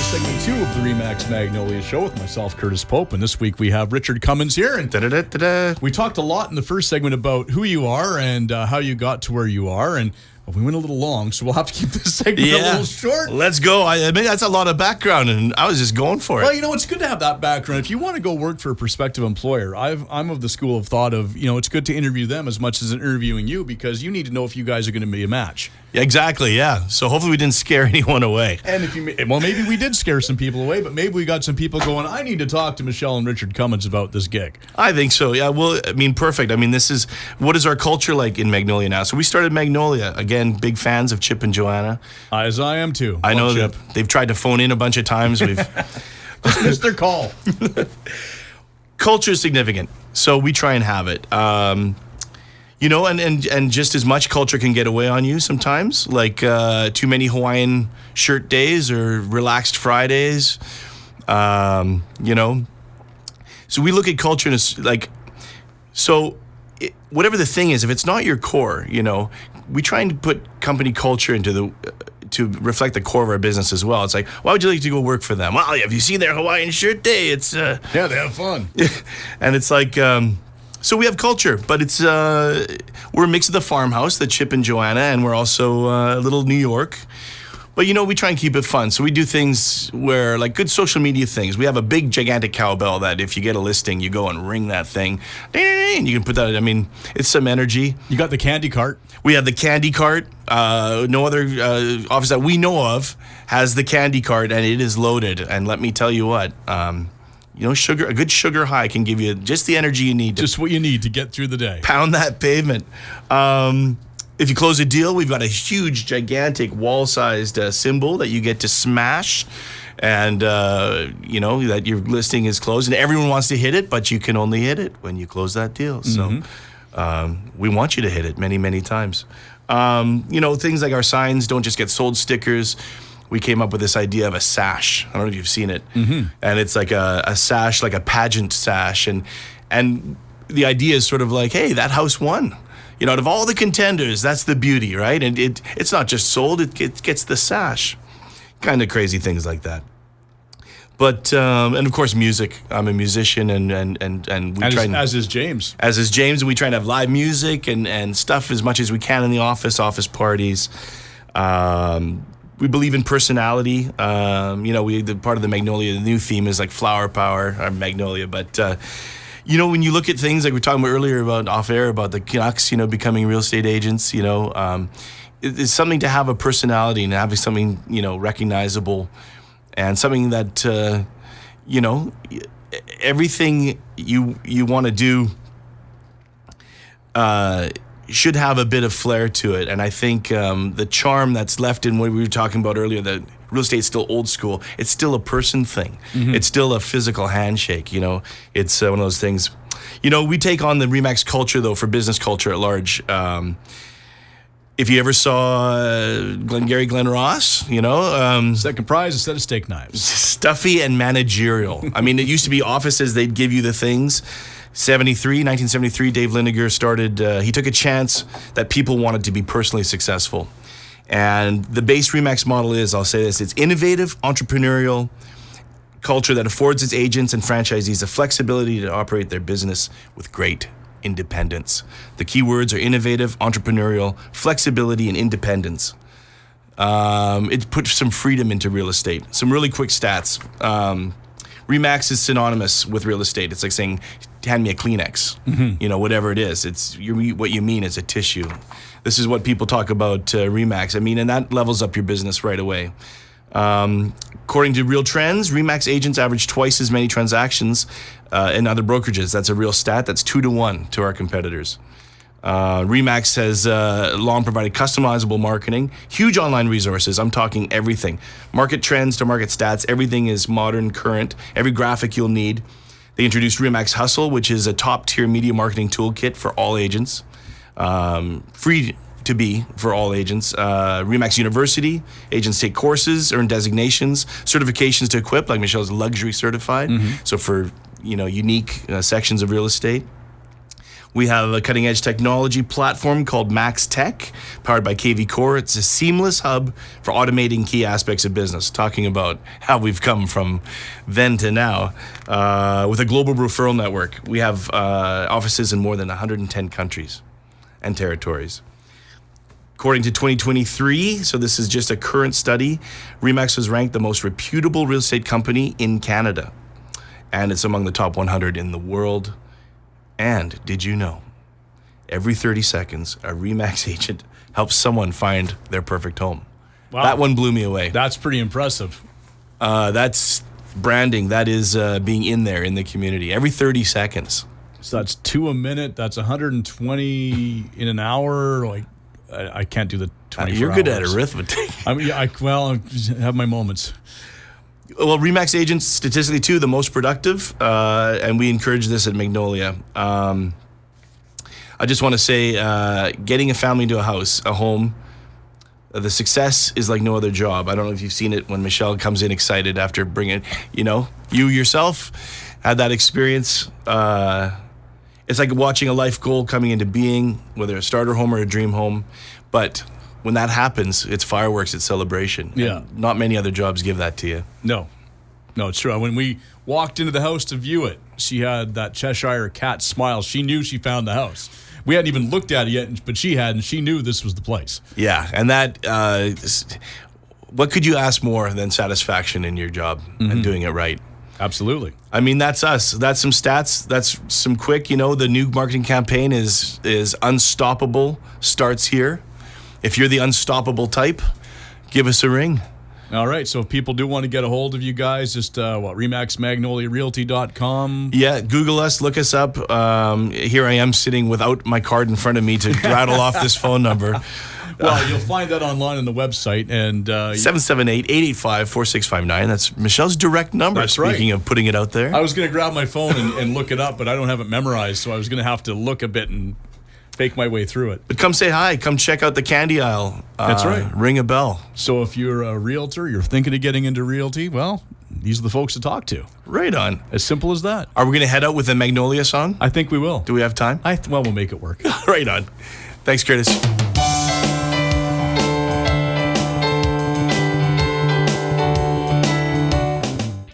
segment 2 of the Remax Magnolia show with myself, Curtis Pope, and this week we have Richard Cummins here. And we talked a lot in the first segment about who you are and how you got to where you are, and we went a little long, so we'll have to keep this segment a little short. Let's go. I mean, that's a lot of background, and I was just going for it. Well, it's good to have that background. If you want to go work for a prospective employer, I'm of the school of thought of, it's good to interview them as much as interviewing you, because you need to know if you guys are going to be a match. Yeah, exactly, yeah. So hopefully we didn't scare anyone away. And maybe we did scare some people away, but maybe we got some people going, I need to talk to Michelle and Richard Cummins about this gig. I think so, yeah. Well, I mean, perfect. I mean, what is our culture like in Magnolia now? So we started Magnolia. Again, big fans of Chip and Joanna. As I am too. I know Chip. They've tried to phone in a bunch of times. We've just missed their call. Culture is significant, so we try and have it. And just as much culture can get away on you sometimes, like too many Hawaiian shirt days or relaxed Fridays, So we look at culture as whatever the thing is, if it's not your core, we try and put company culture into to reflect the core of our business as well. It's like, why would you like to go work for them? Well, have you seen their Hawaiian shirt day? It's yeah, they have fun. And it's like, so we have culture, but it's we're a mix of the farmhouse, the Chip and Joanna, and we're also a little New York. But we try and keep it fun. So we do things where, like, good social media things. We have a big, gigantic cowbell that if you get a listing, you go and ring that thing. And you can put that, it's some energy. You got the candy cart. We have the candy cart. No other office that we know of has the candy cart, and it is loaded. And let me tell you what, a good sugar high can give you just the energy you need. Just what you need to get through the day. Pound that pavement. If you close a deal, we've got a huge, gigantic, wall-sized symbol that you get to smash, and that your listing is closed, and everyone wants to hit it, but you can only hit it when you close that deal. So we want you to hit it many, many times. Things like our signs don't just get sold, stickers. We came up with this idea of a sash. I don't know if you've seen it. Mm-hmm. And it's like a sash, like a pageant sash, and the idea is sort of like, hey, that house won. Out of all the contenders, that's the beauty, right? And it's not just sold, it gets the sash. Kind of crazy things like that. But, and of course, music. I'm a musician, and we try as is James. As is James, and we try to have live music and stuff as much as we can in the office parties. We believe in personality. The part of the Magnolia, the new theme is like flower power, our Magnolia, but... when you look at things like we were talking about earlier about off air about the Canucks, becoming real estate agents, it's something to have a personality and having something, recognizable, and something that, everything you want to do should have a bit of flair to it. And I think the charm that's left in what we were talking about earlier, that real estate's still old school. It's still a person thing. Mm-hmm. It's still a physical handshake. It's one of those things. We take on the Remax culture, though, for business culture at large. If you ever saw Glen Ross, second prize, a set of steak knives. Stuffy and managerial. It used to be offices, they'd give you the things. 1973, Dave Liniger started, he took a chance that people wanted to be personally successful. And the base Remax model is, I'll say this, it's innovative, entrepreneurial culture that affords its agents and franchisees the flexibility to operate their business with great independence. The key words are innovative, entrepreneurial, flexibility, and independence. It puts some freedom into real estate. Some really quick stats. Remax is synonymous with real estate. It's like saying, hand me a Kleenex, whatever it is. What you mean is a tissue. This is what people talk about Remax. And that levels up your business right away. According to Real Trends, Remax agents average twice as many transactions in other brokerages. That's a real stat. That's 2-to-1 to our competitors. Remax has long provided customizable marketing, huge online resources. I'm talking everything. Market trends to market stats. Everything is modern, current. Every graphic you'll need. They introduced Remax Hustle, which is a top-tier media marketing toolkit for all agents. Free to be for all agents. Remax University, agents take courses, earn designations, certifications to equip, like Michelle's luxury certified. Mm-hmm. So for unique sections of real estate. We have a cutting-edge technology platform called Max Tech, powered by KV Core. It's a seamless hub for automating key aspects of business, talking about how we've come from then to now. With a global referral network, we have offices in more than 110 countries and territories. According to 2023, so this is just a current study, Remax was ranked the most reputable real estate company in Canada. And it's among the top 100 in the world. And did you know, every 30 seconds, a Remax agent helps someone find their perfect home. Wow. That one blew me away. That's pretty impressive. That's branding. That is being in there in the community. Every 30 seconds. So that's 2 a minute. That's 120 in an hour. Like, I can't do the 24 You're good hours. at arithmetic. I mean, I have my moments. Well, Remax agents, statistically, too, the most productive, and we encourage this at Magnolia. I just want to say, getting a family into a house, a home, the success is like no other job. I don't know if you've seen it when Michelle comes in excited after bringing, you yourself had that experience. It's like watching a life goal coming into being, whether a starter home or a dream home. But when that happens, it's fireworks, it's celebration. Yeah. And not many other jobs give that to you. No, it's true. When we walked into the house to view it, she had that Cheshire cat smile. She knew she found the house. We hadn't even looked at it yet, but she had, and she knew this was the place. Yeah, and that, what could you ask more than satisfaction in your job and doing it right? Absolutely. I mean, that's us. That's some stats. That's some quick, the new marketing campaign is Unstoppable, starts here. If you're the unstoppable type, give us a ring. All right. So if people do want to get a hold of you guys, just RemaxMagnoliaRealty.com. Yeah, Google us, look us up. Here I am sitting without my card in front of me to rattle off this phone number. Well, you'll find that online on the website. And 778-885-4659. That's Michelle's direct number. That's right. Speaking of putting it out there. I was going to grab my phone and look it up, but I don't have it memorized, so I was going to have to look a bit and fake my way through it. But come say hi. Come check out the candy aisle. That's right. Ring a bell. So if you're a realtor, you're thinking of getting into realty, well, these are the folks to talk to. Right on. As simple as that. Are we going to head out with a Magnolia song? I think we will. Do we have time? We'll make it work. Right on. Thanks, Curtis.